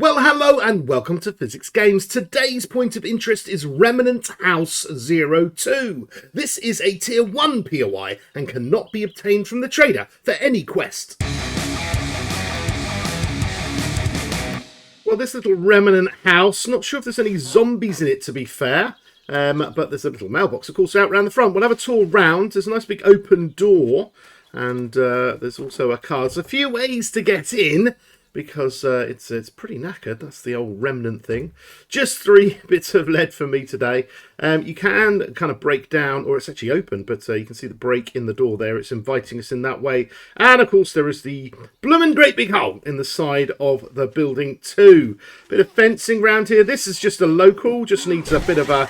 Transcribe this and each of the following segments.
Well, hello and welcome to Physics Games. Today's point of interest is Remnant House 02. This is a Tier 1 POI and cannot be obtained from the trader for any quest. Well, this little Remnant House, not sure if there's any zombies in it to be fair, but there's a little mailbox, of course, out round the front. We'll have a tour round. There's a nice big open door and there's also a car. There's a few ways to get in, because it's pretty knackered. That's the old Remnant thing. Just 3 bits of lead for me today. You can kind of break down, or it's actually open, but you can see the break in the door there. It's inviting us in that way. And of course there is the bloomin' great big hole in the side of the building too. Bit of fencing round here. This is just a local, just needs a bit of a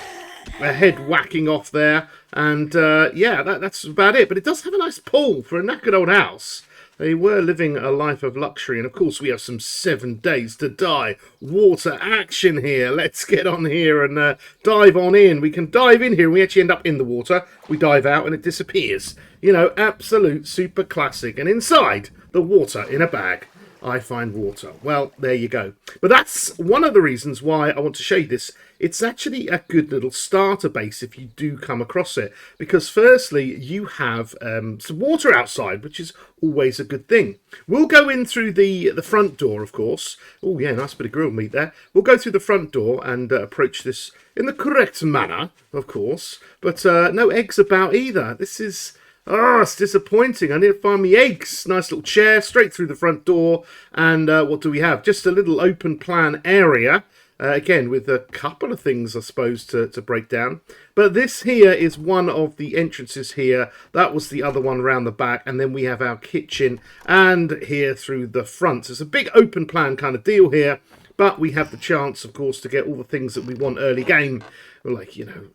head whacking off there. And yeah, that's about it. But it does have a nice pull for a knackered old house. They were living a life of luxury, and of course we have some 7 Days to Die water action here. Let's get on here and dive on in. We can dive in here and we actually end up in the water. We dive out and it disappears. You know, absolute super classic. And inside, the water in a bag. I find water. Well, there you go. But that's one of the reasons why I want to show you this. It's actually a good little starter base if you do come across it. Because firstly, you have some water outside, which is always a good thing. We'll go in through the front door, of course. Oh, yeah, nice bit of grilled meat there. We'll go through the front door and approach this in the correct manner, of course. But no eggs about either. This is... oh, it's disappointing. I need to find me eggs. Nice little chair straight through the front door. And what do we have? Just a little open plan area. Again, with a couple of things, I suppose, to break down. But this here is one of the entrances here. That was the other one around the back. And then we have our kitchen and here through the front. So it's a big open plan kind of deal here. But we have the chance, of course, to get all the things that we want early game. Like, you know,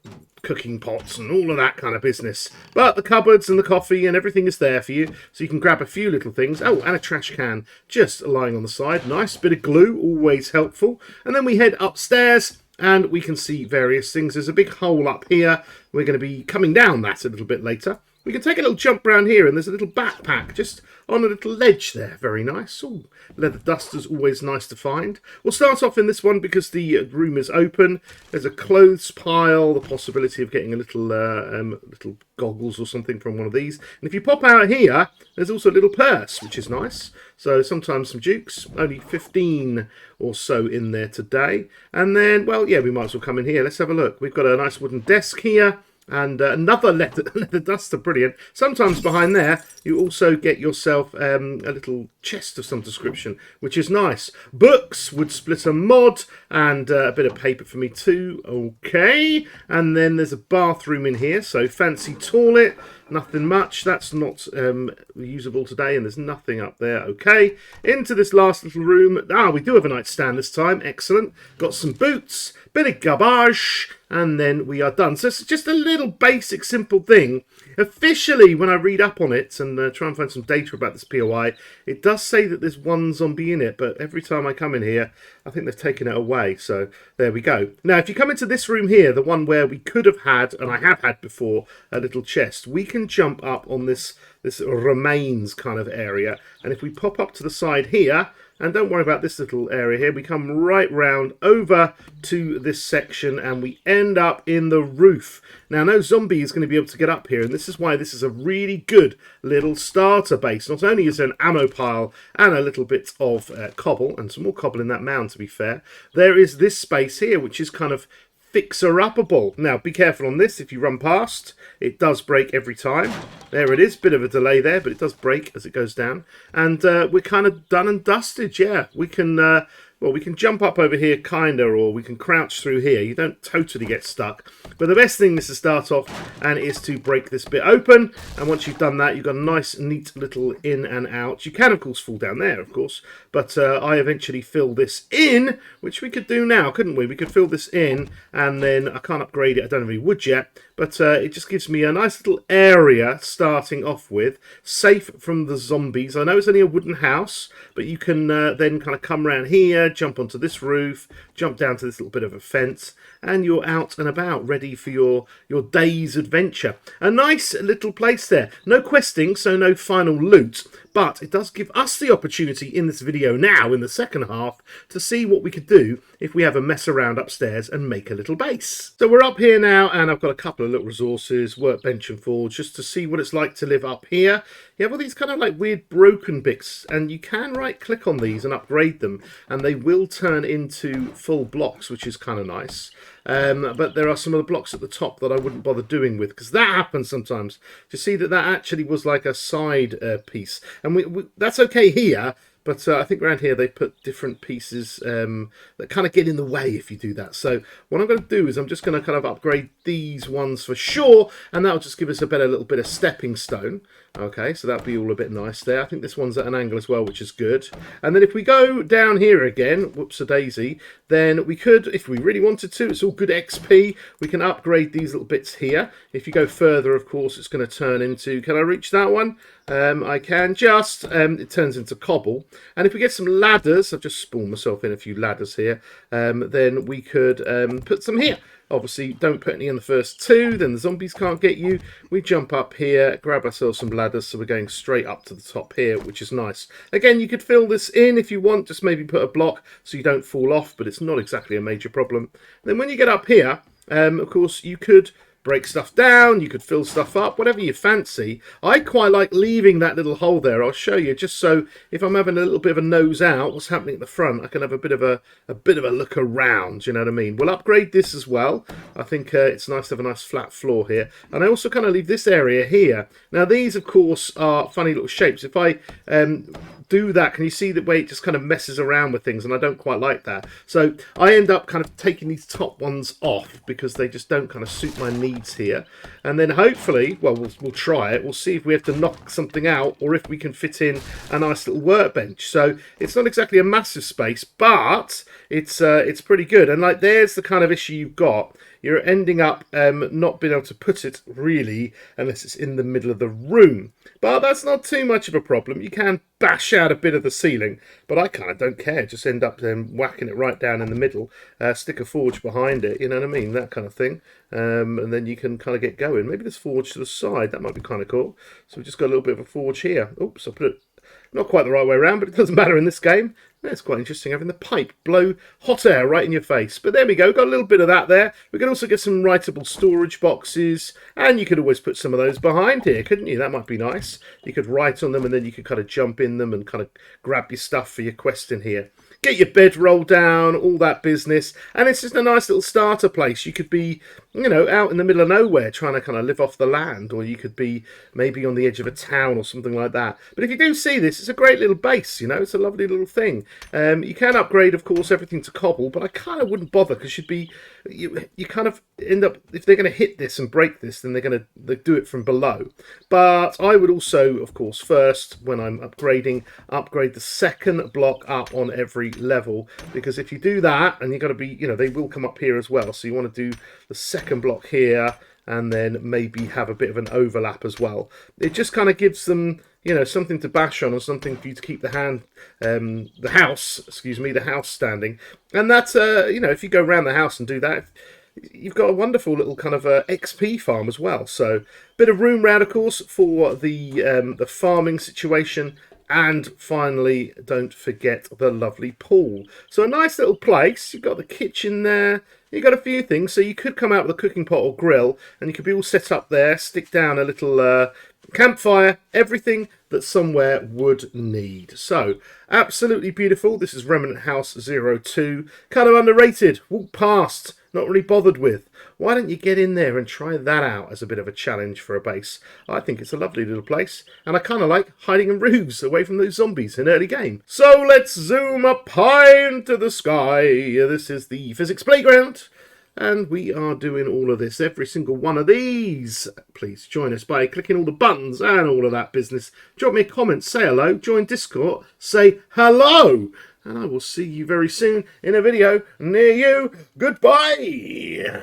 cooking pots and all of that kind of business. But the cupboards and the coffee and everything is there for you. So you can grab a few little things. Oh, and a trash can just lying on the side. Nice bit of glue, always helpful. And then we head upstairs and we can see various things. There's a big hole up here. We're going to be coming down that a little bit later. We can take a little jump around here and there's a little backpack just on a little ledge there. Very nice. Ooh, leather duster's always nice to find. We'll start off in this one because the room is open. There's a clothes pile, the possibility of getting a little little goggles or something from one of these. And if you pop out here, there's also a little purse, which is nice. So sometimes some dukes, only 15 or so in there today. And then, well, yeah, we might as well come in here. Let's have a look. We've got a nice wooden desk here. And another leather duster, brilliant. Sometimes behind there, you also get yourself a little chest of some description, which is nice. Books, wood splitter mod, and a bit of paper for me too. Okay. And then there's a bathroom in here, so fancy toilet. Nothing much. That's not usable today, and there's nothing up there. Okay. Into this last little room. Ah, we do have a nightstand this time. Excellent. Got some boots, bit of garbage, and then we are done. So it's just a little basic, simple thing. Officially, when I read up on it and try and find some data about this POI, it does say that there's 1 zombie in it, but every time I come in here, I think they've taken it away. So there we go. Now, if you come into this room here, the one where we could have had, and I have had before, a little chest, we can jump up on this remains kind of area. And if we pop up to the side here, and don't worry about this little area here, we come right round over to this section and we end up in the roof. Now, no zombie is going to be able to get up here, and this is why this is a really good little starter base. Not only is there an ammo pile and a little bit of cobble, and some more cobble in that mound to be fair, there is this space here which is kind of fixer-uppable. Now, be careful on this. If you run past, it does break every time. There it is. Bit of a delay there, but it does break as it goes down. And we're kind of done and dusted, yeah. We can, well, we can jump up over here, kind of, or we can crouch through here. You don't totally get stuck. But the best thing is to start off and is to break this bit open. And once you've done that, you've got a nice, neat little in and out. You can, of course, fall down there, of course. But I eventually fill this in, which we could do now, couldn't we? We could fill this in, and then I can't upgrade it. I don't have any wood yet. But it just gives me a nice little area starting off with, safe from the zombies. I know it's only a wooden house, but you can then kind of come around here, jump onto this roof, jump down to this little bit of a fence, and you're out and about, ready for your day's adventure. A nice little place there. No questing, so no final loot, but it does give us the opportunity in this video now, in the second half, to see what we could do if we have a mess around upstairs and make a little base. So we're up here now, and I've got a couple of little resources, workbench and forge, just to see what it's like to live up here. You have all these kind of like weird broken bits, and you can right click on these and upgrade them, and they will turn into full blocks, which is kind of nice. But there are some of the blocks at the top that I wouldn't bother doing with, because that happens sometimes. You see that actually was like a side piece, and that's okay here. But I think around here they put different pieces that kind of get in the way if you do that. So what I'm going to do is I'm just going to kind of upgrade these ones for sure, and that'll just give us a better little bit of stepping stone. Okay, so that'll be all a bit nice there. I think this one's at an angle as well, which is good. And then if we go down here again, whoops-a-daisy, then we could, if we really wanted to, it's all good XP, we can upgrade these little bits here. If you go further, of course, it's going to turn into, can I reach that one? I can just, it turns into cobble. And if we get some ladders, I've just spawned myself in a few ladders here, then we could put some here. Obviously, don't put any in the first two, then the zombies can't get you. We jump up here, grab ourselves some ladders, so we're going straight up to the top here, which is nice. Again, you could fill this in if you want, just maybe put a block so you don't fall off, but it's not exactly a major problem. Then when you get up here, of course, you could break stuff down, you could fill stuff up, whatever you fancy. I quite like leaving that little hole there. I'll show you, just so if I'm having a little bit of a nose out, what's happening at the front, I can have a bit of a look around, you know what I mean? We'll upgrade this as well. I think it's nice to have a nice flat floor here. And I also kind of leave this area here. Now these, of course, are funny little shapes. If I do that, can you see the way it just kind of messes around with things, and I don't quite like that. So I end up kind of taking these top ones off because they just don't kind of suit my needs here. And then hopefully, well, we'll try it. We'll see if we have to knock something out or if we can fit in a nice little workbench. So it's not exactly a massive space, but it's pretty good. And like, there's the kind of issue you've got. You're ending up not being able to put it really unless it's in the middle of the room. But that's not too much of a problem. You can bash out a bit of the ceiling, but I kind of don't care. Just end up whacking it right down in the middle, stick a forge behind it, you know what I mean? That kind of thing. And then you can kind of get going. Maybe this forge to the side, that might be kind of cool. So we've just got a little bit of a forge here. Oops, I put it not quite the right way around, but it doesn't matter in this game. It's quite interesting having the pipe blow hot air right in your face. But there we go, got a little bit of that there. We can also get some writable storage boxes, and you could always put some of those behind here, couldn't you? That might be nice. You could write on them, and then you could kind of jump in them and kind of grab your stuff for your quest in here. Get your bedroll down, all that business. And it's just a nice little starter place. You could be, you know, out in the middle of nowhere trying to kind of live off the land, or you could be maybe on the edge of a town or something like that. But if you do see this, it's a great little base, you know, it's a lovely little thing. You can upgrade, of course, everything to cobble, but I kind of wouldn't bother because you kind of end up, if they're going to hit this and break this, then they do it from below. But I would also, of course, first, when I'm upgrading, upgrade the second block up on every level, because if you do that, and you've got to be, you know, they will come up here as well, so you want to do the second block here and then maybe have a bit of an overlap as well. It just kind of gives them, you know, something to bash on, or something for you to keep the house standing. And that's you know, if you go around the house and do that, you've got a wonderful little kind of XP farm as well. So bit of room round, of course, for the farming situation. And finally, don't forget the lovely pool. So a nice little place. You've got the kitchen there. You've got a few things. So you could come out with a cooking pot or grill, and you could be all set up there. Stick down a little campfire. Everything that somewhere would need. So absolutely beautiful. This is Remnant House 02. Kind of underrated. Walk past. Not really bothered with. Why don't you get in there and try that out as a bit of a challenge for a base? I think it's a lovely little place, and I kind of like hiding in roofs away from those zombies in early game. So let's zoom up high into the sky. This is the physics playground, and we are doing all of this, every single one of these. Please join us by clicking all the buttons and all of that business. Drop me a comment, say hello, join Discord, say hello. And I will see you very soon in a video near you. Goodbye!